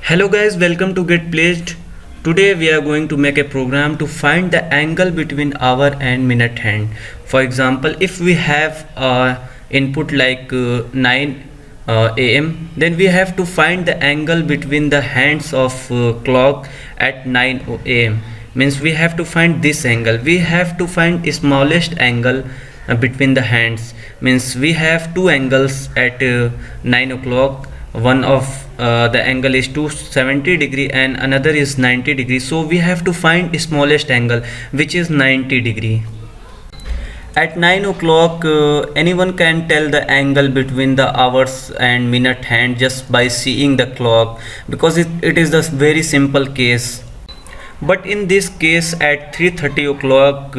Hello guys, welcome to Get Placed. Today we are going to make a program to find the angle between hour and minute hand. For example, if we have input like 9 am, then we have to find the angle between the hands of clock at 9 am. Means we have to find this angle. We have to find smallest angle between the hands. Means we have two angles at 9 o'clock. One of the angle is 270 degree and another is 90 degree, so we have to find smallest angle, which is 90 degree. At 9 o'clock, anyone can tell the angle between the hours and minute hand just by seeing the clock, because it is the very simple case. But in this case at 3:30 o'clock,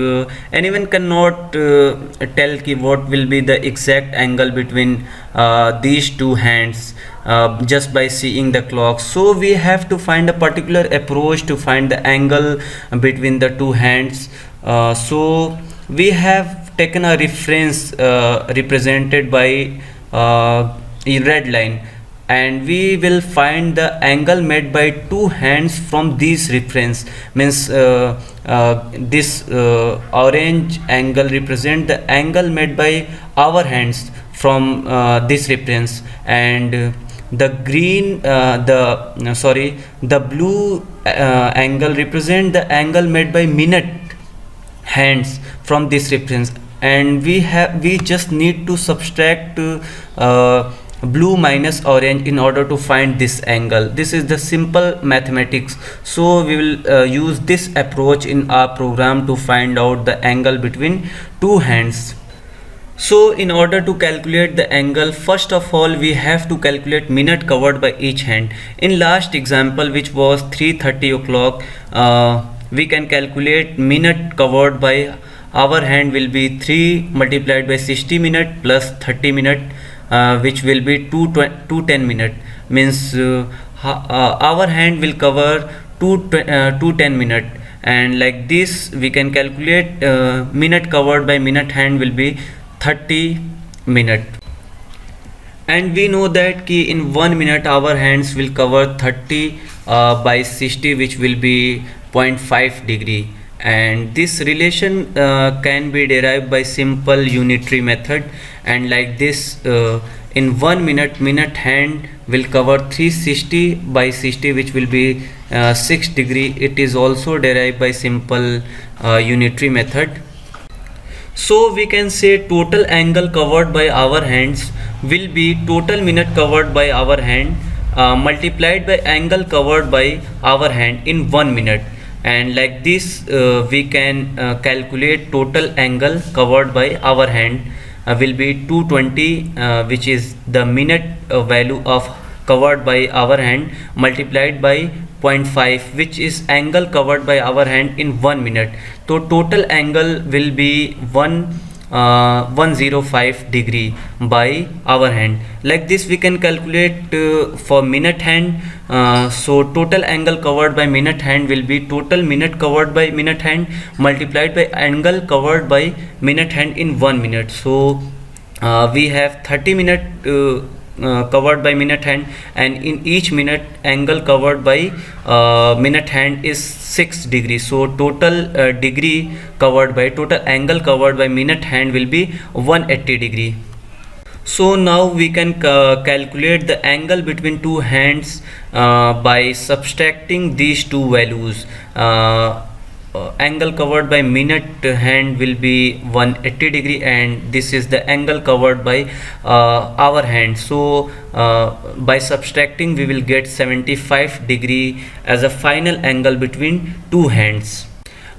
anyone cannot tell what will be the exact angle between these two hands just by seeing the clock. So we have to find a particular approach to find the angle between the two hands. So we have taken a reference represented by a red line, and we will find the angle made by two hands from this reference. Means this orange angle represent the angle made by our hands from this reference, and the green the blue angle represent the angle made by minute hands from this reference. And we just need to subtract blue minus orange in order to find this angle. This is the simple mathematics. So we will use this approach in our program to find out the angle between two hands. So in order to calculate the angle, first of all we have to calculate minute covered by each hand. In last example, which was 3:30 o'clock, we can calculate minute covered by our hand will be 3 multiplied by 60 minute plus 30 minute, which will be 210 minute. Means our hand will cover 210 minute, and like this we can calculate minute covered by minute hand will be 30 minute. And we know that ki in 1 minute our hands will cover 30 by 60, which will be 0.5 degree. And this relation can be derived by simple unitary method. And like this, in 1 minute, minute hand will cover 360 by 60, which will be 6 degree. It is also derived by simple unitary method. So we can say total angle covered by our hands will be total minute covered by our hand multiplied by angle covered by our hand in 1 minute. And like this we can calculate total angle covered by our hand will be 220, which is the minute value of covered by our hand multiplied by 0.5, which is angle covered by our hand in 1 minute. So total angle will be 105 degree by our hand. Like this we can calculate for minute hand. So total angle covered by minute hand will be total minute covered by minute hand multiplied by angle covered by minute hand in 1 minute. So we have 30 minute covered by minute hand, and in each minute angle covered by minute hand is 6 degrees. So total degree covered by total angle covered by minute hand will be 180 degree. So now we can calculate the angle between two hands by subtracting these two values. Angle covered by minute hand will be 180 degree, and this is the angle covered by our hand. So by subtracting we will get 75 degree as a final angle between two hands.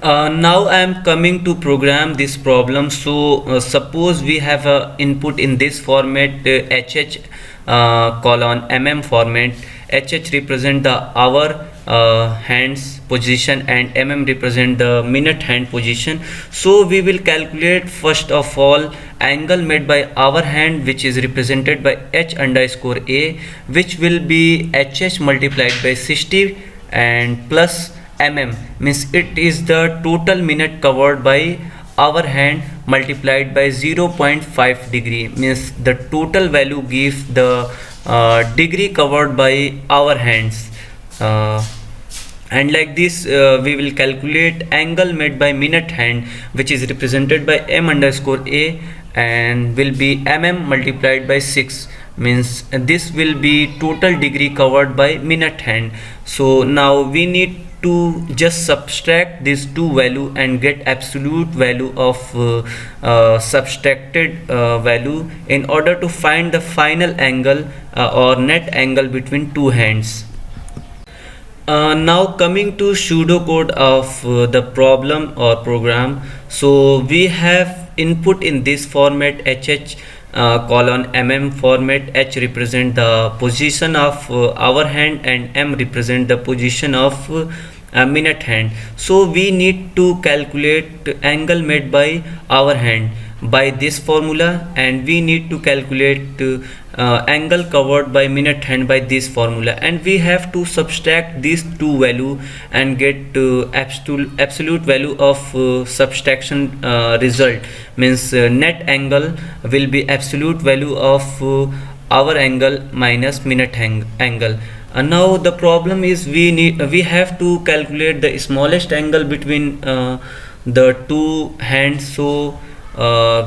Now I am coming to program this problem. So suppose we have a input in this format, HH colon mm format. HH represent the hour hands position and mm represent the minute hand position. So we will calculate first of all angle made by our hand, which is represented by h underscore a, which will be hh multiplied by 60 and plus mm, means it is the total minute covered by our hand multiplied by 0.5 degree, means the total value gives the degree covered by our hands. uh, and like this we will calculate angle made by minute hand, which is represented by m underscore a, and will be mm multiplied by 6, means this will be total degree covered by minute hand. So now we need to just subtract these two value and get absolute value of subtracted value in order to find the final angle or net angle between two hands. Now coming to pseudocode of the problem or program. So we have input in this format HH colon mm format. H represent the position of our hand and M represent the position of minute hand. So we need to calculate angle made by our hand by this formula, and we need to calculate angle covered by minute hand by this formula, and we have to subtract these two value and get absolute value of subtraction result, means net angle will be absolute value of our angle minus minute angle. Now the problem is we have to calculate the smallest angle between the two hands. So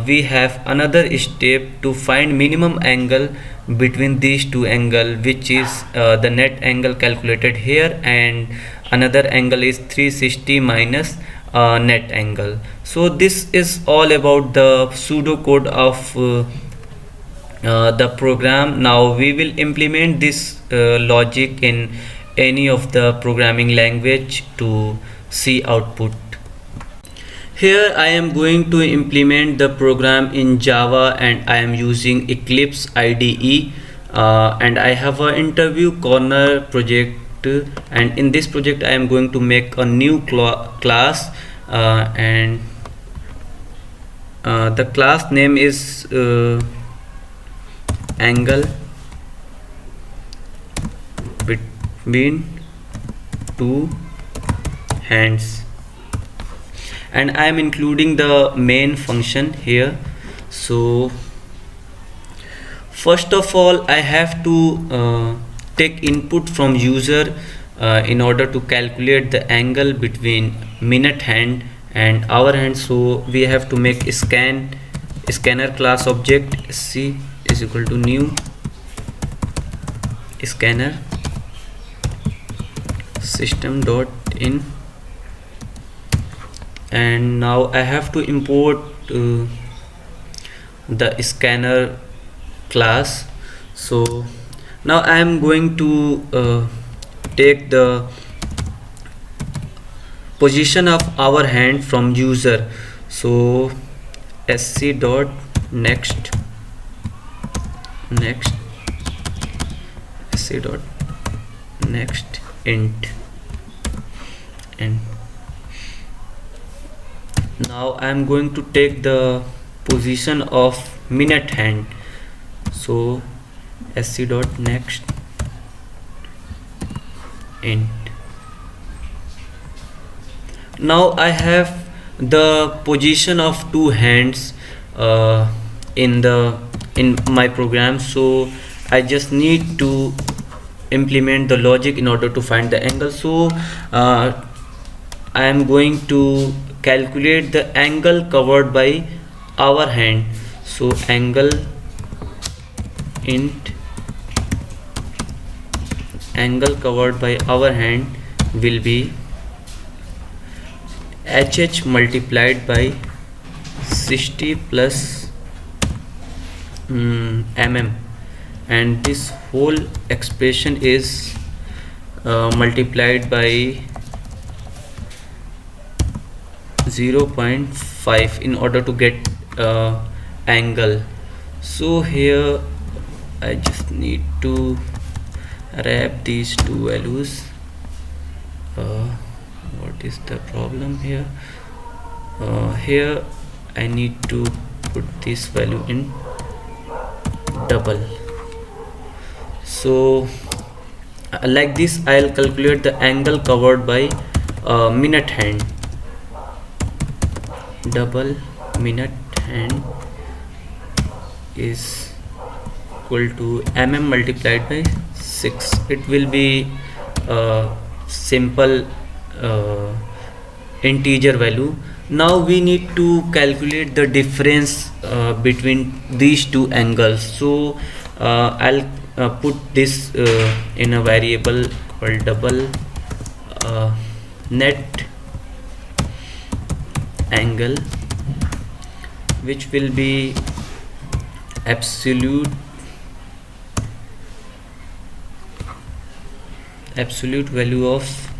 we have another step to find minimum angle between these two angle, which is the net angle calculated here, and another angle is 360 minus net angle. So this is all about the pseudocode of the program. Now we will implement this logic in any of the programming language to see output. Here I am going to implement the program in Java, and I am using Eclipse IDE, and I have an interview corner project, and in this project I am going to make a new class, and the class name is angle between two hands, and I am including the main function here. So first of all I have to take input from user in order to calculate the angle between minute hand and our hand. So we have to make scanner class object. C is equal to new scanner system dot in, and now I have to import the scanner class. So now I am going to take the position of our hand from user. So sc dot next sc dot next int, and now I am going to take the position of minute hand. So sc dot next int. Now I have the position of two hands in my program. So I just need to implement the logic in order to find the angle. So I am going to calculate the angle covered by our hand. So angle int angle covered by our hand will be HH multiplied by 60 plus mm, and this whole expression is multiplied by 0.5 in order to get angle. So here I just need to wrap these two values. What is the problem here? Here I need to put this value in double. So like this I'll calculate the angle covered by minute hand. Double minute hand is equal to mm multiplied by 6. It will be a simple integer value. Now we need to calculate the difference between these two angles. So I'll put this in a variable called double net angle, which will be absolute value of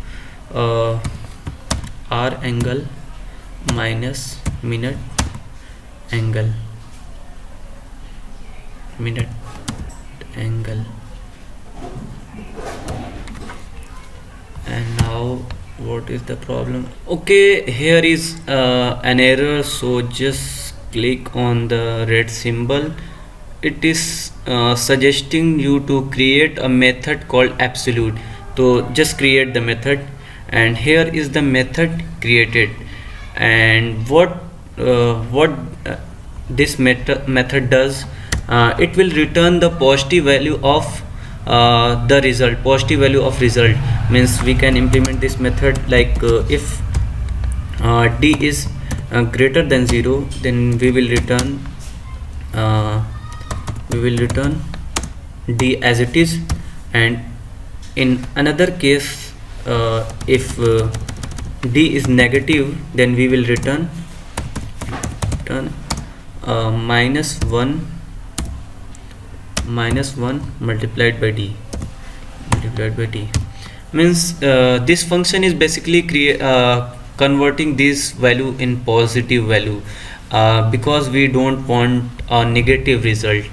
R angle minus minute angle. And now what is the problem? Okay, here is an error, so just click on the red symbol. It is suggesting you to create a method called absolute. So just create the method, and here is the method created. And what this method does, it will return the positive value of the result. Positive value of result means we can implement this method like if d is greater than 0, then we will return d as it is. And in another case, if d is negative, then we will return minus 1 multiplied by d. Means this function is basically converting this value in positive value because we don't want a negative result.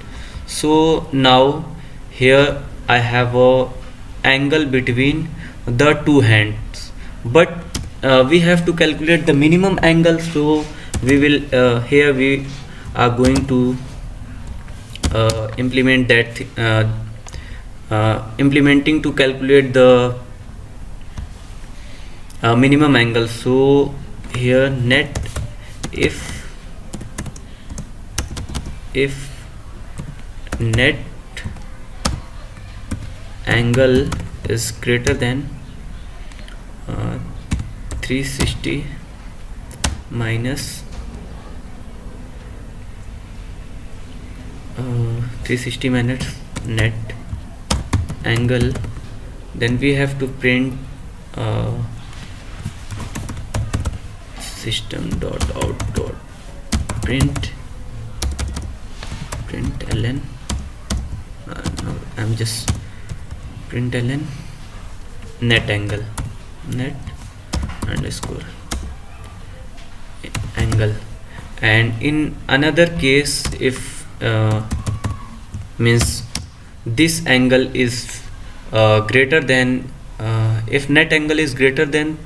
So now here I have a angle between the two hands, but we have to calculate the minimum angle. So we will here we are going to implement that implementing to calculate the minimum angle. So here net if net angle is greater than 360 minus 360 minus net angle, then we have to print system dot out dot print ln no, I'm just println net angle, net underscore angle. And in another case, if means this angle is greater than if net angle is greater than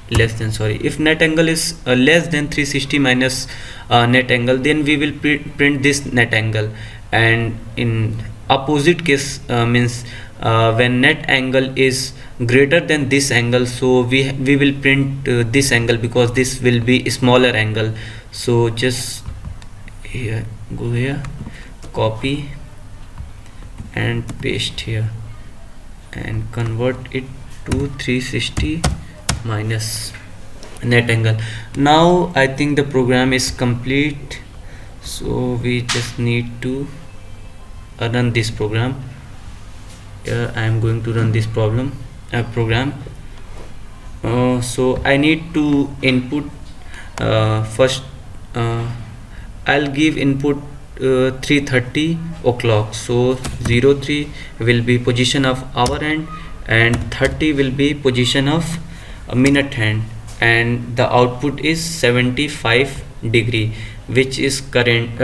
if net angle is less than 360 minus net angle, then we will print this net angle. And in opposite case, means when net angle is greater than this angle, so we will print this angle because this will be a smaller angle. So just here, go here, copy and paste here and convert it to 360 minus net angle. Now I think the program is complete, so we just need to run this program. I am going to run this program. So I need to input first. I'll give input 3:30 o'clock. So 03 will be position of hour hand and 30 will be position of a minute hand, and the output is 75 degree, which is correct.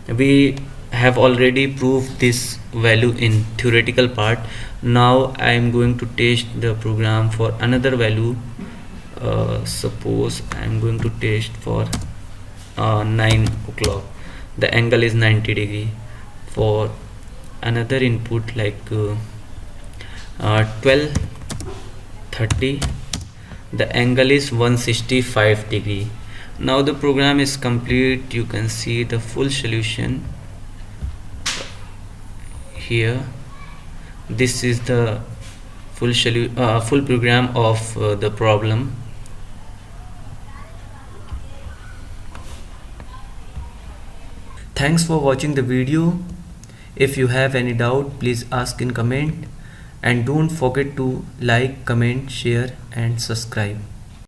We have already proved this value in theoretical part. Now I am going to test the program for another value. Suppose I am going to test for 9 o'clock. The angle is 90 degree. For another input like 12:30, the angle is 165 degree. Now the program is complete. You can see the full solution here. This is the full program of the problem. Thanks for watching the video. If you have any doubt, please ask in comment, and don't forget to like, comment, share and subscribe.